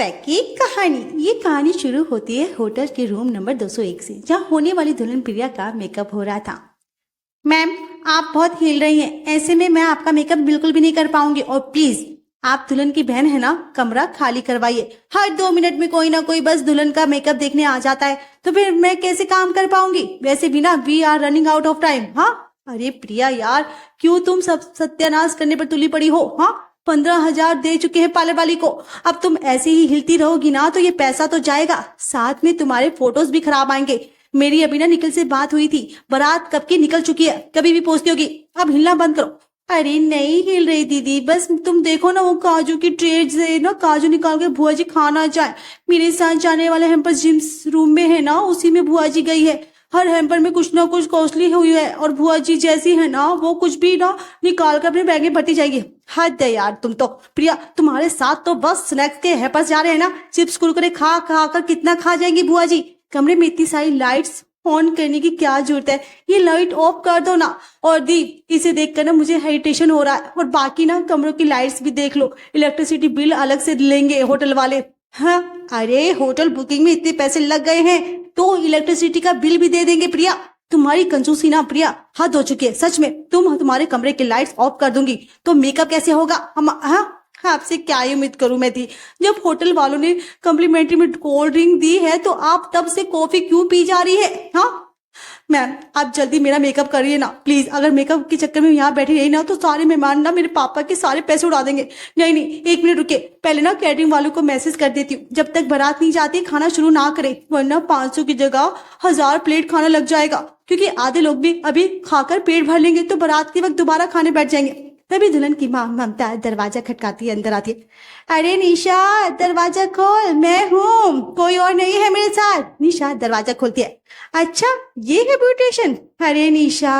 Flashback की कहानी। ये कहानी शुरू होती है होटल के रूम नंबर 201 से, जहाँ होने वाली दुल्हन प्रिया का मेकअप हो रहा था। मैम, आप बहुत हिल रही हैं, ऐसे में मैं आपका मेकअप बिल्कुल भी नहीं कर पाऊंगी। और प्लीज, आप दुल्हन की बहन है ना, कमरा खाली करवाइए। हर 2 मिनट में कोई ना कोई बस दुल्हन का मेकअप देखने आ जाता है, तो फिर मैं कैसे काम कर पाऊंगी? वैसे भी ना, we are running out of time. हाँ, अरे प्रिया यार, क्यों तुम सब सत्यानाश करने पर तुली पड़ी हो? हाँ, 15,000 दे चुके हैं पार्लर वाली को। अब तुम ऐसे ही हिलती रहोगी ना तो ये पैसा तो जाएगा, साथ में तुम्हारे फोटोज भी खराब आएंगे। मेरी अभी ना निखिल से बात हुई थी, बारात कब की निकल चुकी है, कभी भी पहुंचती होगी। अब हिलना बंद करो। अरे नहीं हिल रही दीदी, बस तुम देखो ना, वो काजू की ट्रे से ना काजू निकाल के बुआ जी खाना जाए। मेरे साथ जाने वाले हेम्पर जिम रूम में है ना, उसी में बुआ जी गई है। हर हेम्पर में कुछ ना कुछ कॉस्टली हुई है, और बुआ जी जैसी है ना, वो कुछ भी ना निकाल कर अपने बैग में भरती जाएगी। हद है यार तुम तो। प्रिया, तुम्हारे साथ तो बस स्नैक्स के हेपर्स जा रहे हैं ना, चिप्स कुरकुरे खा खा कर कितना खा जाएंगी बुआ जी। कमरे में इतनी सारी लाइट्स ऑन करने की क्या जरूरत है? ये लाइट ऑफ कर दो ना। और दी, इसे देखकर ना मुझे हेरिटेशन हो रहा है। और बाकी ना कमरों की लाइट्स भी देख लो, इलेक्ट्रिसिटी बिल अलग से लेंगे होटल वाले। हाँ, अरे होटल बुकिंग में इतने पैसे लग गए हैं तो इलेक्ट्रिसिटी का बिल भी दे देंगे। प्रिया, तुम्हारी कंजूसी ना प्रिया हद हो चुकी है सच में। तुम्हारे कमरे की लाइट्स ऑफ कर दूंगी तो मेकअप कैसे होगा? हम आपसे क्या ही उम्मीद करूं मैं थी? जब होटल वालों ने कम्प्लीमेंट्री में कोल्ड ड्रिंक दी है तो आप तब से कॉफी क्यों पी जा रही है? हाँ मैम, आप जल्दी मेरा मेकअप करिए ना प्लीज। अगर मेकअप के चक्कर में यहाँ बैठी रही ना तो सारे मेहमान ना मेरे पापा के सारे पैसे उड़ा देंगे। नहीं नहीं, 1 मिनट रुके, पहले ना कैटरिंग वालों को मैसेज कर देती हूँ, जब तक बारात नहीं जाती खाना शुरू ना करे, वरना 500 की जगह 1000 प्लेट खाना लग जाएगा। क्योंकि आधे लोग भी अभी खाकर पेट भर लेंगे तो बारात के वक्त दोबारा खाने बैठ जाएंगे। तभी दुल्हन की माँ ममता दरवाजा खटकाती है, अंदर आती है। अरे निशा, दरवाजा खोल, मैं हूँ, कोई और नहीं है मेरे साथ। निशा दरवाजा खोलती है। अच्छा, ये है ब्यूटिशियन? अरे निशा,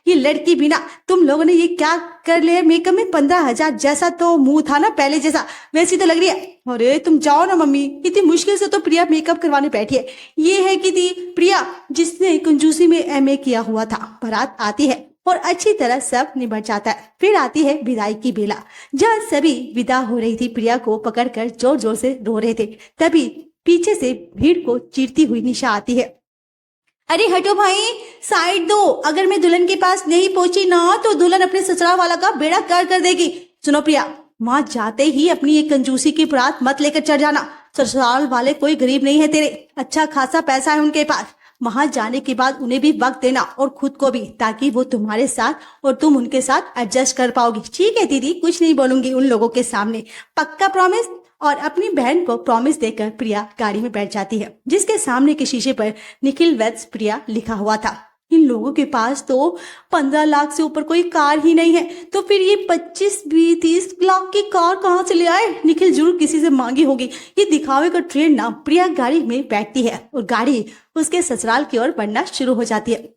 ये लड़की भी ना, तुम लोगों ने ये क्या कर लिया मेकअप में? 15,000 जैसा तो मुंह था ना पहले जैसा, वैसी तो लग रही है। अरे तुम जाओ ना मम्मी, इतनी मुश्किल से तो प्रिया मेकअप करवाने बैठी है। ये है कि थी प्रिया, जिसने कंजूसी में MA किया हुआ था। बारात आती है और अच्छी तरह सब निबट जाता है। फिर आती है विदाई की बेला, जहाँ सभी विदा हो रही थी। प्रिया को पकड़कर जोर जोर से रो रहे थे। तभी पीछे से भीड़ को चीरती हुई निशा आती है। अरे हटो भाई, साइड दो। अगर मैं दुल्हन के पास नहीं पहुंची ना तो दुल्हन अपने ससुराल वाला का बेड़ा कर देगी। सुनो प्रिया, वहां जाते ही अपनी एक कंजूसी की बारात मत लेकर चढ़ जाना। ससुराल वाले कोई गरीब नहीं है तेरे, अच्छा खासा पैसा है उनके पास। वहां जाने के बाद उन्हें भी वक्त देना और खुद को भी, ताकि वो तुम्हारे साथ और तुम उनके साथ एडजस्ट कर पाओगी। ठीक है दीदी, कुछ नहीं बोलूंगी उन लोगों के सामने, पक्का प्रॉमिस। और अपनी बहन को प्रॉमिस देकर प्रिया गाड़ी में बैठ जाती है, जिसके सामने के शीशे पर निखिल वेट्स प्रिया लिखा हुआ था। इन लोगों के पास तो 15 लाख से ऊपर कोई कार ही नहीं है, तो फिर ये 25-20-30 लाख की कार कहाँ से ले आए? निखिल जरूर किसी से मांगी होगी। ये दिखावे का ट्रेंड ना। प्रिया गाड़ी में बैठती है और गाड़ी उसके ससुराल की ओर बढ़ना शुरू हो जाती है।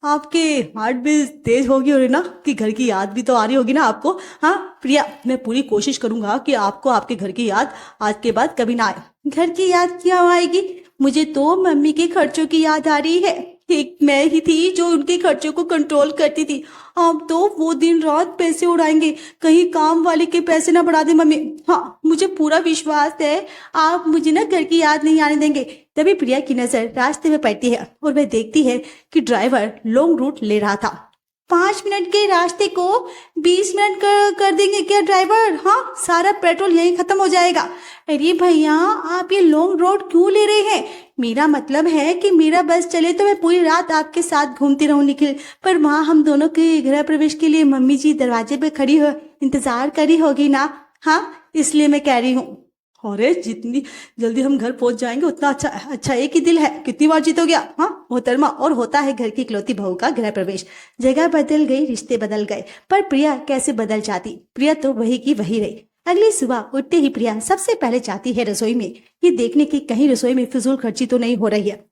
आपके हार्ट बीट तेज होगी और ना, कि घर की याद भी तो आ रही होगी ना आपको। हाँ प्रिया, मैं पूरी कोशिश करूंगा कि आपको आपके घर की याद आज के बाद कभी ना आए। घर की याद क्यों आएगी? मुझे तो मम्मी के खर्चों की याद आ रही है। एक मैं ही थी जो उनके खर्चों को कंट्रोल करती थी। अब तो वो दिन रात पैसे उड़ाएंगे, कहीं काम वाले के पैसे ना बढ़ा दे मम्मी। हाँ, मुझे पूरा विश्वास है आप मुझे ना घर की याद नहीं आने देंगे। तभी प्रिया की नजर रास्ते में पड़ती है और वह देखती है कि ड्राइवर लॉन्ग रूट ले रहा था। 5 मिनट के रास्ते को 20 मिनट कर देंगे क्या ड्राइवर? हाँ, सारा पेट्रोल यहीं खत्म हो जाएगा। अरे भैया, आप ये लॉन्ग रोड क्यों ले रहे हैं? मेरा मतलब है कि मेरा बस चले तो मैं पूरी रात आपके साथ घूमती रहूं निखिल। पर वहाँ हम दोनों के गृह प्रवेश के लिए मम्मी जी दरवाजे पे खड़ी हो इंतजार करी होगी ना। हाँ, इसलिए मैं कह रही हूँ। अरे जितनी जल्दी हम घर पहुंच जाएंगे उतना अच्छा। अच्छा, एक ही दिल है, कितनी बार जीत हो गया। हाँ मोहतरमा, और होता है घर की इकलौती बहू का गृह प्रवेश। जगह बदल गई, रिश्ते बदल गए, पर प्रिया कैसे बदल जाती? प्रिया तो वही की वही रही। अगली सुबह उठते ही प्रिया सबसे पहले जाती है रसोई में, ये देखने की कहीं रसोई में फिजूल खर्ची तो नहीं हो रही है।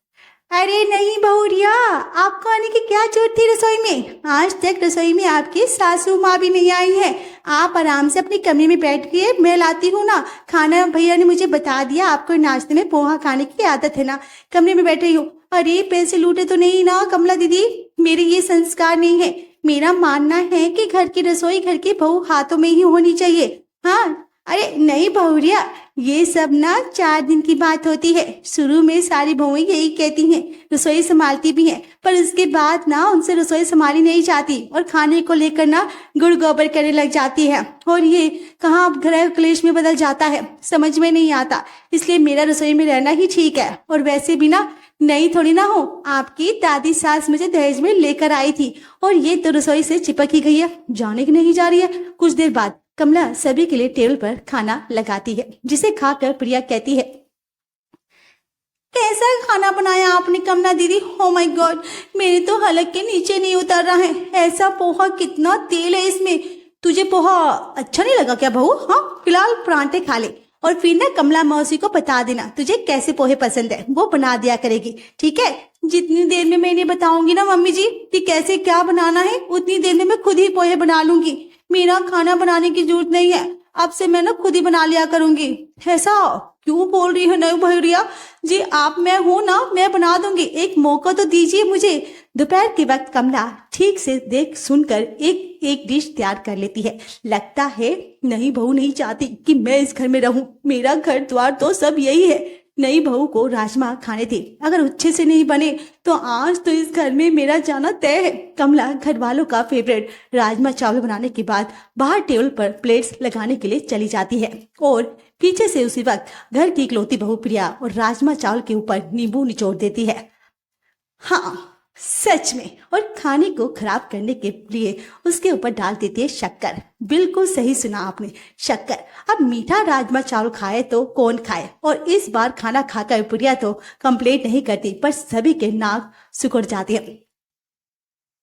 अरे नहीं बहुरिया, आपको आने की क्या जरूरत थी रसोई में? आज तक रसोई में आपकी सासू माँ भी नहीं आई है। आप आराम से अपने कमरे में बैठ के, मैं लाती हूँ ना खाना। भैया ने मुझे बता दिया आपको नाश्ते में पोहा खाने की आदत है ना, कमरे में बैठ रही हो। अरे पैसे लूटे तो नहीं ना कमला दीदी? मेरे ये संस्कार नहीं है। मेरा मानना है कि घर की रसोई घर की बहू हाथों में ही होनी चाहिए। हाँ, अरे नहीं बहुरिया, ये सब ना 4 दिन की बात होती है। शुरू में सारी बहुएं यही कहती हैं, रसोई संभालती भी हैं, पर उसके बाद ना उनसे रसोई संभाली नहीं जाती और खाने को लेकर ना गुड़ गोबर करने लग जाती है। और ये कहाँ अब गृह क्लेश में बदल जाता है, समझ में नहीं आता। इसलिए मेरा रसोई में रहना ही ठीक है। और वैसे भी ना नई थोड़ी ना हो, आपकी दादी सास मुझे दहेज में लेकर आई थी और ये तो रसोई से चिपक ही गई है, जाने की नहीं जा रही है। कुछ देर बाद कमला सभी के लिए टेबल पर खाना लगाती है, जिसे खाकर प्रिया कहती है, कैसा खाना बनाया आपने कमला दीदी? ओ माय गॉड, मेरे तो हलक के नीचे नहीं उतर रहा है। ऐसा पोहा, कितना तेल है इसमें। तुझे पोहा अच्छा नहीं लगा क्या बहू? हाँ, फिलहाल परांठे खा ले और फिर ना कमला मौसी को बता देना तुझे कैसे पोहे पसंद है, वो बना दिया करेगी, ठीक है? जितनी देर में मैं इन्हें बताऊंगी ना मम्मी जी कि कैसे क्या बनाना है, उतनी देर में मैं खुद ही पोहे बना लूंगी। मेरा खाना बनाने की जरूरत नहीं है, अब से मैं ना खुद ही बना लिया करूंगी। ऐसा क्यों बोल रही है नहीं भैया जी? आप मैं हूं ना, मैं बना दूंगी, एक मौका तो दीजिए मुझे। दोपहर के वक्त कमला ठीक से देख सुनकर एक एक डिश तैयार कर लेती है। लगता है नई बहू नहीं चाहती कि मैं इस घर में रहूं, मेरा घर द्वार तो सब यही है। नई बहू को राजमा खाने थे, अगर अच्छे से नहीं बने तो आज तो इस घर में मेरा जाना तय है। कमला घर वालों का फेवरेट राजमा चावल बनाने के बाद बाहर टेबल पर प्लेट्स लगाने के लिए चली जाती है और पीछे से उसी वक्त घर की इकलौती बहू प्रिया और राजमा चावल के ऊपर नींबू निचोड़ देती है। हाँ, सच में। और खाने को खराब करने के लिए उसके ऊपर डाल देती है शक्कर। बिल्कुल सही सुना आपने, शक्कर। अब मीठा राजमा चावल खाए तो कौन खाए। और इस बार खाना खाकर प्रिया तो कंप्लेंट नहीं करती, पर सभी के नाक सिकुड़ जाते हैं।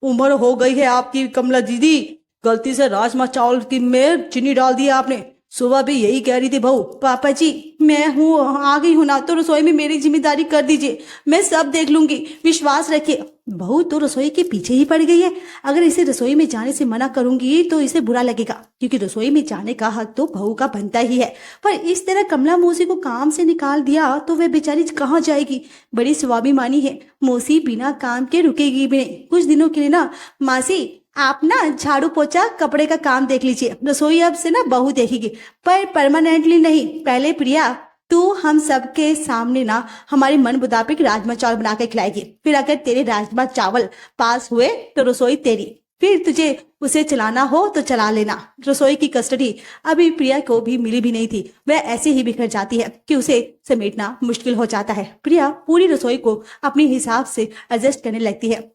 उम्र हो गई है आपकी कमला दीदी, गलती से राजमा चावल की में चीनी डाल दी आपने। सुबह भी यही कह रही थी बहू। पापा जी, मैं हूँ, आ गई हूँ ना, तो रसोई में मेरी जिम्मेदारी कर दीजिए, मैं सब देख लूंगी, विश्वास रखिए। बहू तो रसोई के पीछे ही पड़ गई है। अगर इसे रसोई में जाने से मना करूंगी तो इसे बुरा लगेगा, क्योंकि रसोई में जाने का हक तो बहू का बनता ही है। पर इस तरह कमला मौसी को काम से निकाल दिया तो वह बेचारी कहाँ जाएगी? बड़ी स्वाभिमानी है मौसी, बिना काम के रुकेगी भी नहीं। कुछ दिनों के लिए ना मासी आप ना झाड़ू पोछा कपड़े का काम देख लीजिए, रसोई अब से ना बहू देखेगी, पर परमानेंटली नहीं। पहले प्रिया तू हम सबके सामने ना हमारे मन मुताबिक राजमा चावल बना के खिलाएगी, फिर अगर तेरे राजमा चावल पास हुए तो रसोई तेरी, फिर तुझे उसे चलाना हो तो चला लेना। रसोई की कस्टडी अभी प्रिया को भी मिली भी नहीं थी, वह ऐसे ही बिखर जाती है कि उसे समेटना मुश्किल हो जाता है। प्रिया पूरी रसोई को अपने हिसाब से एडजस्ट करने लगती है।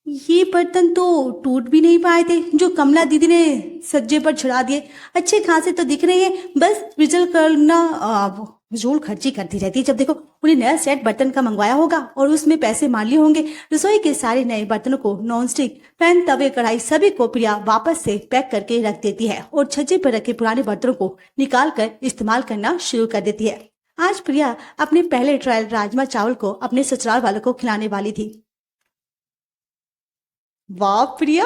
ये बर्तन तो टूट भी नहीं पाए थे जो कमला दीदी ने सज्जे पर चढ़ा दिए, अच्छे खासे तो दिख रहे हैं, बस विजल करना फिजूल खर्ची करती रहती है। जब देखो उन्हें नया सेट बर्तन का मंगवाया होगा और उसमें पैसे मान लिए होंगे। रसोई के सारे नए बर्तनों को, नॉन स्टिक पैन, तवे, कढ़ाई सभी को प्रिया वापस से पैक करके रख देती है और छज्जे पर रखे पुराने बर्तनों को निकाल कर इस्तेमाल करना शुरू कर देती है। आज प्रिया अपने पहले ट्रायल राजमा चावल को अपने ससुराल वालों को खिलाने वाली थी। वाह प्रिया,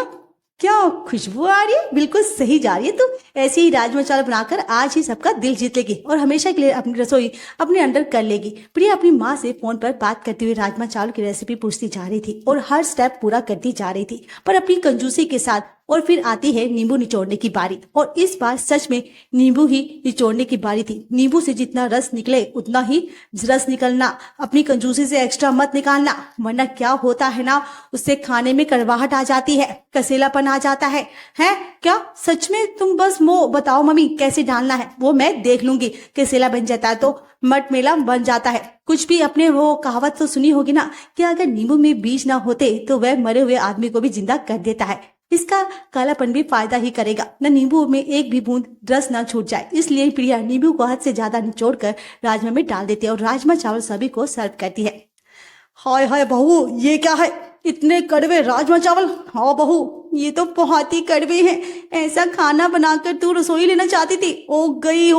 क्या खुशबू आ रही है, बिल्कुल सही जा रही है। तू ऐसे ही राजमा चावल बनाकर आज ही सबका दिल जीत लेगी और हमेशा के लिए अपनी रसोई अपने अंडर कर लेगी। प्रिया अपनी माँ से फोन पर बात करते हुए राजमा चावल की रेसिपी पूछती जा रही थी और हर स्टेप पूरा करती जा रही थी, पर अपनी कंजूसी के साथ। और फिर आती है नींबू निचोड़ने की बारी, और इस बार सच में नींबू ही निचोड़ने की बारी थी। नींबू से जितना रस निकले उतना ही रस निकलना, अपनी कंजूसी से एक्स्ट्रा मत निकालना, वरना क्या होता है ना, उससे खाने में कड़वाहट आ जाती है, कसेलापन आ जाता है। हैं क्या सच में? तुम बस बताओ मम्मी कैसे डालना है, वो मैं देख लूंगी। कसेला बन जाता है तो मट मेला बन जाता है। कुछ भी अपने वो कहावत तो सुनी होगी ना कि अगर नींबू में बीज ना होते तो वह मरे हुए आदमी को भी जिंदा कर देता है। इसका कालापन भी फायदा ही करेगा, न नींबू में एक भी बूंद रस ना छूट जाए। इसलिए प्रिया नींबू को हद से ज्यादा निचोड़कर राजमा में डाल देती है और राजमा चावल सभी को सर्व करती है। हाय हाय बहू, ये क्या है, इतने कड़वे राजमा चावल? हाँ बहू, ये तो बहुत ही कड़वे हैं। ऐसा खाना बनाकर तू रसोई लेना चाहती थी, हो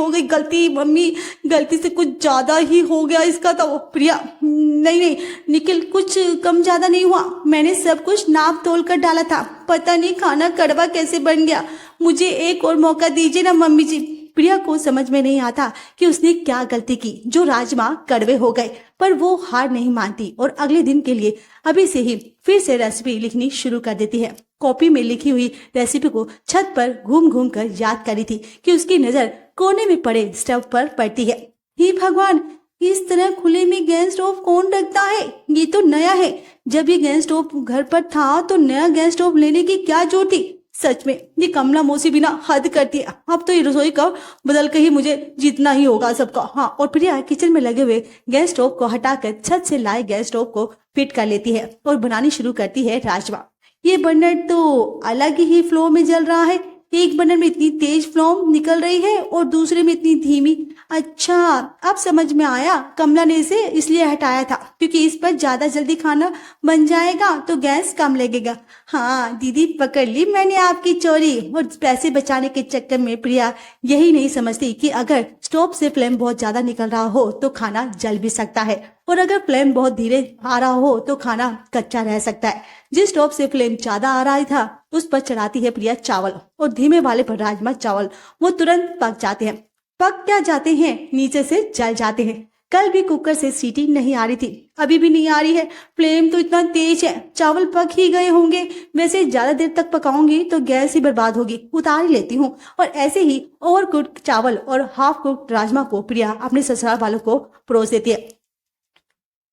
गई गलती मम्मी, गलती से कुछ ज्यादा ही हो गया इसका तो। प्रिया नहीं निखिल, कुछ कम ज्यादा नहीं हुआ, मैंने सब कुछ नाप तोल कर डाला था, पता नहीं खाना कड़वा कैसे बन गया। मुझे एक और मौका दीजिए ना मम्मी जी, प्रिया को समझ में नहीं आता कि उसने क्या गलती की जो राजमा कड़वे हो गए, पर वो हार नहीं मानती और अगले दिन के लिए अभी से ही फिर से रेसिपी लिखनी शुरू कर देती है। कॉपी में लिखी हुई रेसिपी को छत पर घूम घूम कर याद करी थी कि उसकी नजर कोने में पड़े स्टोव पर पड़ती है। हे भगवान, इस तरह खुले में गैस स्टोव कौन रखता है? ये तो नया है। जब ये गैस स्टोव घर पर था तो नया गैस स्टोव लेने की क्या जरूरत थी? सच में ये कमला मौसी भी ना हद करती है। अब तो ये रसोई का बदल के ही मुझे जीतना ही होगा सबका। हाँ, और प्रिया किचन में लगे हुए गैस स्टोव को हटाकर छत से लाए गैस स्टोव को फिट कर लेती है और बनानी शुरू करती है राजमा। ये बर्नर तो अलग ही फ्लो में जल रहा है। एक बर्नर में इतनी तेज फ्लेम निकल रही है और दूसरे में इतनी धीमी। अच्छा, अब समझ में आया, कमला ने इसे इसलिए हटाया था क्योंकि इस पर ज्यादा जल्दी खाना बन जाएगा तो गैस कम लगेगा। हाँ दीदी, पकड़ ली मैंने आपकी चोरी। और पैसे बचाने के चक्कर में प्रिया यही नहीं समझती कि अगर स्टोव से फ्लेम बहुत ज्यादा निकल रहा हो तो खाना जल भी सकता है और अगर फ्लेम बहुत धीरे आ रहा हो तो खाना कच्चा रह सकता है। जिस स्टोव से फ्लेम ज्यादा आ रहा था उस पर चढ़ाती है प्रिया चावल और धीमे वाले पर राजमा चावल। वो तुरंत पक जाते हैं। पक क्या जाते हैं, नीचे से जल जाते हैं। कल भी कुकर से सीटी नहीं आ रही थी, अभी भी नहीं आ रही है। फ्लेम तो इतना तेज है, चावल पक ही गए होंगे। वैसे ज्यादा देर तक पकाऊंगी तो गैस ही बर्बाद होगी, उतार ही लेती हूँ। और ऐसे ही ओवर कुक्ड चावल और हाफ कुक्ड राजमा को प्रिया अपने ससुराल वालों को परोस देती है।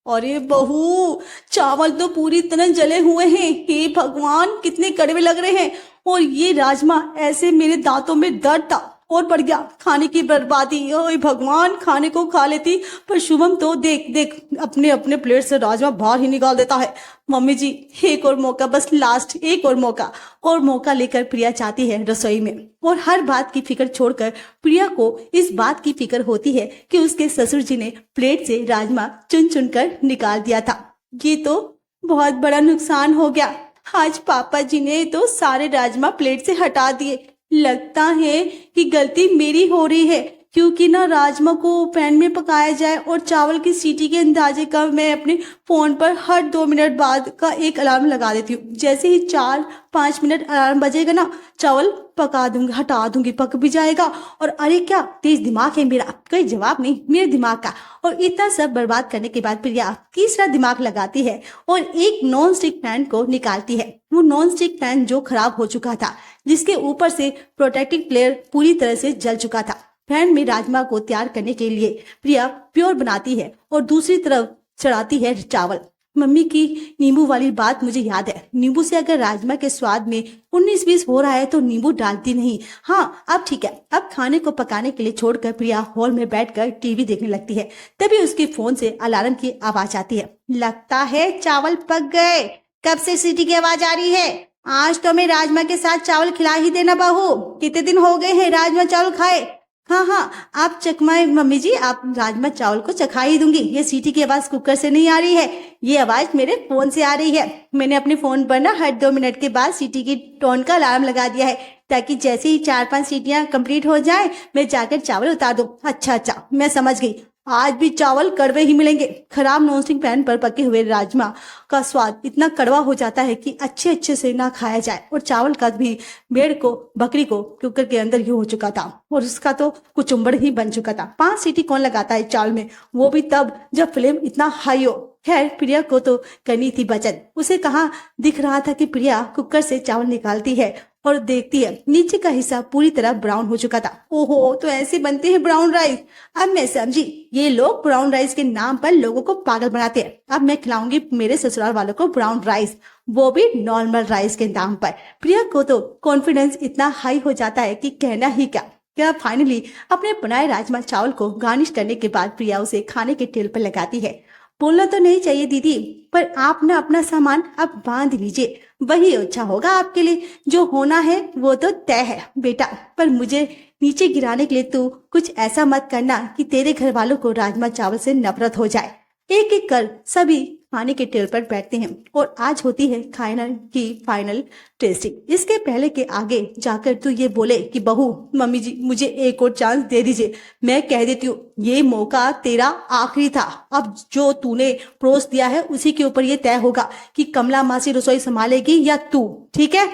अरे बहू, चावल तो पूरी तरह जले हुए हैं। हे भगवान, कितने कड़वे लग रहे हैं। और ये राजमा, ऐसे मेरे दांतों में दर्द था और बढ़ गया। खाने की बर्बादी। ओए भगवान, खाने को खा लेती पर शुभम तो देख देख अपने अपने प्लेट से राजमा बाहर ही निकाल देता है। मम्मी जी, एक और मौका, बस लास्ट एक और मौका लेकर प्रिया जाती है रसोई में। और हर बात की फिक्र छोड़कर प्रिया को इस बात की फिक्र होती है कि उसके ससुर जी ने प्लेट से राजमा चुन चुन कर निकाल दिया था। ये तो बहुत बड़ा नुकसान हो गया। आज पापा जी ने तो सारे राजमा प्लेट से हटा दिए। लगता है कि गलती मेरी हो रही है, क्योंकि ना राजमा को पैन में पकाया जाए और चावल की सीटी के अंदाजे का मैं अपने फोन पर हर 2 मिनट बाद का एक अलार्म लगा देती हूँ। जैसे ही 4-5 मिनट अलार्म बजेगा ना, चावल पका दूंगी, हटा दूंगी, पक भी जाएगा। और अरे क्या तेज दिमाग है मेरा, कोई जवाब नहीं मेरे दिमाग का। और इतना सब बर्बाद करने के बाद प्रिया तीसरा दिमाग लगाती है और एक नॉन स्टिक पैन को निकालती है। वो नॉन स्टिक पैन जो खराब हो चुका था, जिसके ऊपर से प्रोटेक्टिव लेयर पूरी तरह से जल चुका था। पैन में राजमा को तैयार करने के लिए प्रिया प्योर बनाती है और दूसरी तरफ चढ़ाती है चावल। मम्मी की नींबू वाली बात मुझे याद है। नींबू से अगर राजमा के स्वाद में 19-20 हो रहा है तो नींबू डालती नहीं। हाँ अब ठीक है। अब खाने को पकाने के लिए छोड़कर प्रिया हॉल में बैठकर टीवी देखने लगती है। तभी उसके फोन से अलार्म की आवाज आती है। लगता है चावल पक गए। कब से सीटी की आवाज आ रही है? आज तो मैं राजमा के साथ चावल खिला ही देना बहू। कितने दिन हो गए हैं राजमा चावल खाए। हाँ, आप चखमाए मम्मी जी, आप राजमा चावल को चखा ही दूंगी। ये सीटी की आवाज कुकर से नहीं आ रही है, ये आवाज मेरे फोन से आ रही है। मैंने अपने फोन पर ना हर 2 मिनट के बाद सीटी की टोन का अलार्म लगा दिया है, ताकि जैसे ही 4-5 सीटियां कंप्लीट हो जाए मैं जाकर चावल उतार दूं। अच्छा, मैं समझ गई। आज भी चावल कड़वे ही मिलेंगे। खराब नॉनस्टिक पैन पर पके हुए राजमा का स्वाद इतना कड़वा हो जाता है कि अच्छे से ना खाया जाए। और चावल का भी भेड़ को बकरी को कुकर के अंदर ही हो चुका था और उसका तो कुचुम्बड़ ही बन चुका था। 5 सीटी कौन लगाता है चावल में, वो भी तब जब फ्लेम इतना हाई हो। खैर प्रिया को तो करनी थी बचत। उसे कहाँ दिख रहा था कि प्रिया कुकर से चावल निकालती है और देखती है नीचे का हिस्सा पूरी तरह ब्राउन हो चुका था। ओहो, तो ऐसे बनते हैं ब्राउन राइस। अब मैं समझी, ये लोग ब्राउन राइस के नाम पर लोगों को पागल बनाते हैं। अब मैं खिलाऊंगी मेरे ससुराल वालों को ब्राउन राइस, वो भी नॉर्मल राइस के नाम पर। प्रिया को तो कॉन्फिडेंस इतना हाई हो जाता है कि कहना ही क्या फाइनली अपने बनाए राजमा चावल को गार्निश करने के बाद प्रिया उसे खाने के टेबल पर लगाती है। बोलना तो नहीं चाहिए दीदी, पर आप ना अपना सामान अब बांध लीजिए, वही अच्छा होगा आपके लिए। जो होना है वो तो तय है बेटा, पर मुझे नीचे गिराने के लिए तू कुछ ऐसा मत करना कि तेरे घर वालों को राजमा चावल से नफरत हो जाए। एक एक कर सभी खाने के टेबल पर बैठते हैं और आज होती है खाना की फाइनल टेस्टिंग। इसके पहले के आगे जाकर तू ये बोले कि बहू, मम्मी जी मुझे एक और चांस दे दीजिए। मैं कह देती हूँ ये मौका तेरा आखिरी था। अब जो तूने परोस दिया है उसी के ऊपर ये तय होगा कि कमला मासी रसोई संभालेगी या तू, ठीक है?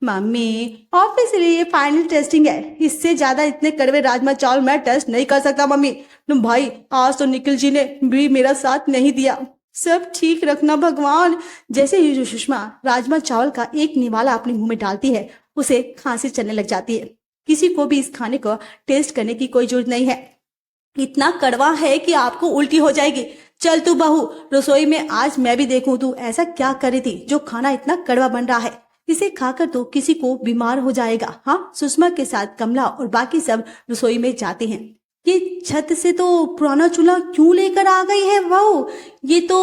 मम्मी ऑफिशियली ये फाइनल टेस्टिंग है, इससे ज्यादा इतने कड़वे राजमा चावल मैं टेस्ट नहीं कर सकता मम्मी। तुम भाई आज तो निखिल जी ने भी मेरा साथ नहीं दिया, सब ठीक रखना भगवान। जैसे ही जो सुषमा राजमा चावल का एक निवाला अपने मुंह में डालती है उसे खांसी चलने लग जाती है। किसी को भी इस खाने को टेस्ट करने की कोई जरूरत नहीं है, इतना कड़वा है कि आपको उल्टी हो जाएगी। चल तू बहू रसोई में, आज मैं भी देखूं तू ऐसा क्या कर रही थी जो खाना इतना कड़वा बन रहा है। इसे खाकर तो किसी को बीमार हो जाएगा। हाँ, सुषमा के साथ कमला और बाकी सब रसोई में जाते हैं। ये छत से तो पुराना चूल्हा क्यों लेकर आ गई है बहू? ये तो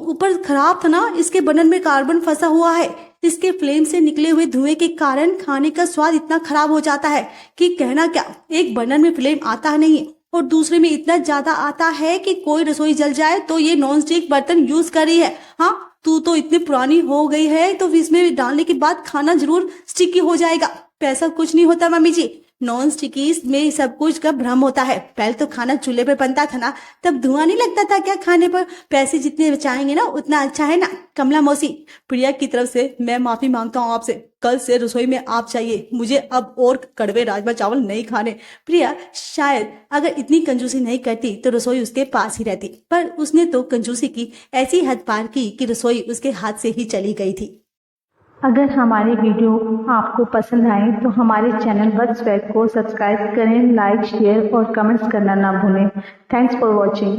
ऊपर खराब था ना, इसके बर्नर में कार्बन फंसा हुआ है। इसके फ्लेम से निकले हुए धुएं के कारण खाने का स्वाद इतना खराब हो जाता है कि कहना क्या। एक बर्नर में फ्लेम आता नहीं और दूसरे में इतना ज्यादा आता है कि कोई रसोई जल जाए तो ये नॉन स्टिक बर्तन यूज कर रही है। हाँ, तू तो इतनी पुरानी हो गई है तो इसमें डालने के बाद खाना जरूर स्टिकी हो जाएगा। पैसा कुछ नहीं होता मम्मी जी, नॉन स्टिकीज में सब कुछ का भ्रम होता है। पहले तो खाना चूल्हे पे बनता था ना, तब धुआं नहीं लगता था क्या खाने पर? पैसे जितने बचाएंगे ना उतना अच्छा है ना। कमला मौसी, प्रिया की तरफ से मैं माफी मांगता हूँ आपसे। कल से रसोई में आप चाहिए, मुझे अब और कड़वे राजमा चावल नहीं खाने। प्रिया शायद अगर इतनी कंजूसी नहीं करती तो रसोई उसके पास ही रहती, पर उसने तो कंजूसी की ऐसी हद पार की कि रसोई उसके हाथ से ही चली गई थी। अगर हमारी वीडियो आपको पसंद आए तो हमारे चैनल बज़ वेब को सब्सक्राइब करें, लाइक, शेयर और कमेंट्स करना ना भूलें। Thanks for watching.